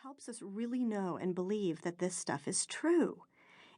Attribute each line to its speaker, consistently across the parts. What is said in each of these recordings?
Speaker 1: helps us really know and believe that this stuff is true.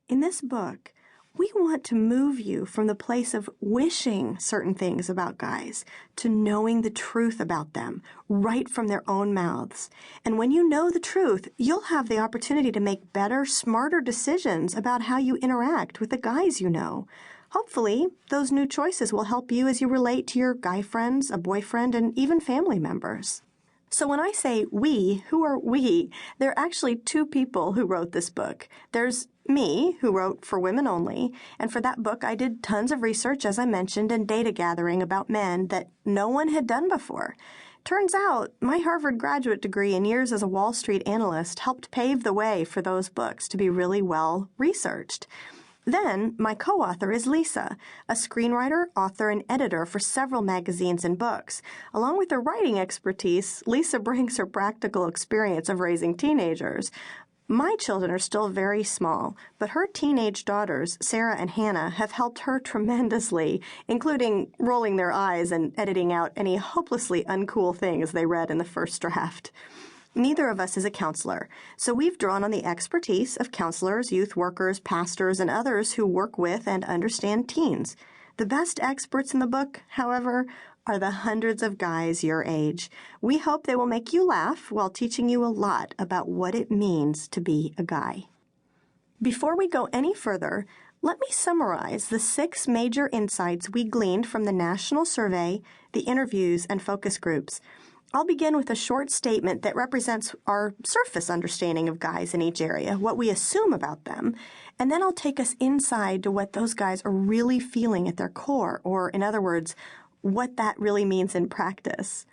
Speaker 1: In this book, we want to move you from the place of wishing certain things about guys to knowing the truth about them right from their own mouths. And when you know the truth, you'll have the opportunity to make better, smarter decisions about how you interact with the guys you know. Hopefully, those new choices will help you as you relate to your guy friends, a boyfriend, and even family members. So when I say we, who are we? There are actually two people who wrote this book. There's me, who wrote For Women Only, and for that book I did tons of research, as I mentioned, and data gathering about men that no one had done before. Turns out, my Harvard graduate degree and years as a Wall Street analyst helped pave the way for those books to be really well researched. Then, my co-author is Lisa, a screenwriter, author, and editor for several magazines and books. Along with her writing expertise, Lisa brings her practical experience of raising teenagers. My children are still very small, but her teenage daughters, Sarah and Hannah, have helped her tremendously, including rolling their eyes and editing out any hopelessly uncool things they read in the first draft. Neither of us is a counselor, so we've drawn on the expertise of counselors, youth workers, pastors, and others who work with and understand teens. The best experts in the book, however, are the hundreds of guys your age. We hope they will make you laugh while teaching you a lot about what it means to be a guy. Before we go any further, let me summarize the 6 major insights we gleaned from the national survey, the interviews, and focus groups. I'll begin with a short statement that represents our surface understanding of guys in each area, what we assume about them, and then I'll take us inside to what those guys are really feeling at their core, or in other words, what that really means in practice.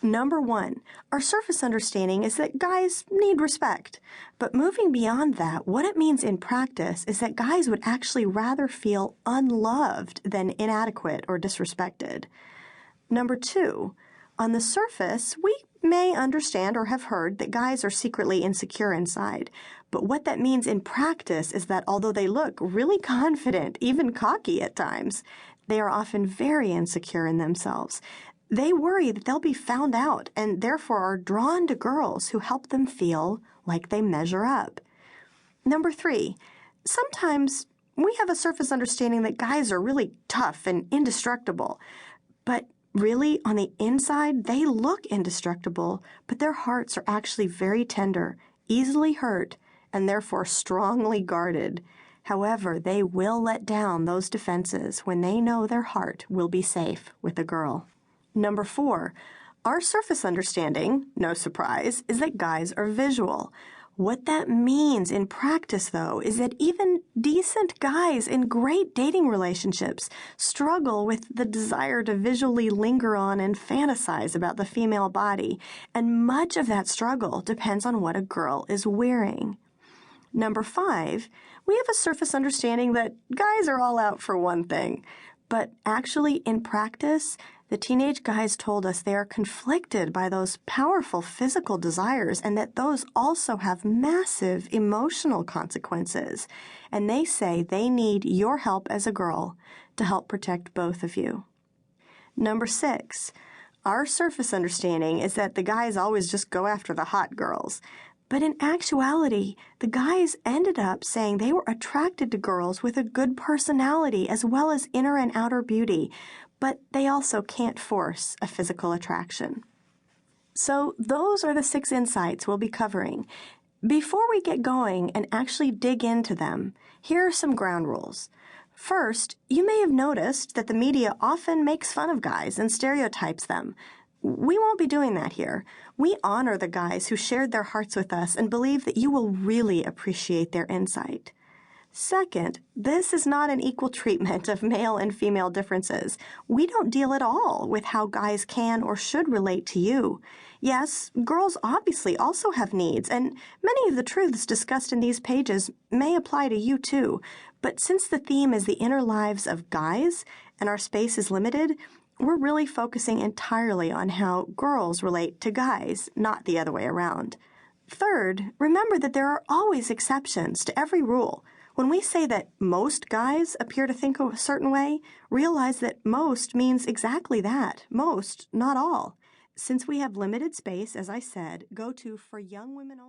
Speaker 1: Number 1, our surface understanding is that guys need respect. But moving beyond that, what it means in practice is that guys would actually rather feel unloved than inadequate or disrespected. Number 2, on the surface, we may understand or have heard that guys are secretly insecure inside. But what that means in practice is that although they look really confident, even cocky at times, they are often very insecure in themselves. They worry that they'll be found out and therefore are drawn to girls who help them feel like they measure up. Number 3, sometimes we have a surface understanding that guys are really tough and indestructible. But really, on the inside, they look indestructible, but their hearts are actually very tender, easily hurt, and therefore strongly guarded. However, they will let down those defenses when they know their heart will be safe with a girl. Number 4, our surface understanding, no surprise, is that guys are visual. What that means in practice, though, is that even decent guys in great dating relationships struggle with the desire to visually linger on and fantasize about the female body, and much of that struggle depends on what a girl is wearing. Number 5, we have a surface understanding that guys are all out for one thing, but actually in practice, the teenage guys told us they are conflicted by those powerful physical desires and that those also have massive emotional consequences. And they say they need your help as a girl to help protect both of you. Number 6, our surface understanding is that the guys always just go after the hot girls. But in actuality, the guys ended up saying they were attracted to girls with a good personality as well as inner and outer beauty, but they also can't force a physical attraction. So those are the 6 insights we'll be covering. Before we get going and actually dig into them, here are some ground rules. First, you may have noticed that the media often makes fun of guys and stereotypes them. We won't be doing that here. We honor the guys who shared their hearts with us and believe that you will really appreciate their insight. Second, this is not an equal treatment of male and female differences. We don't deal at all with how guys can or should relate to you. Yes, girls obviously also have needs, and many of the truths discussed in these pages may apply to you too. But since the theme is the inner lives of guys and our space is limited, we're really focusing entirely on how girls relate to guys, not the other way around. Third, remember that there are always exceptions to every rule. When we say that most guys appear to think a certain way, realize that most means exactly that. Most, not all. Since we have limited space, as I said, go to For Young Women Only.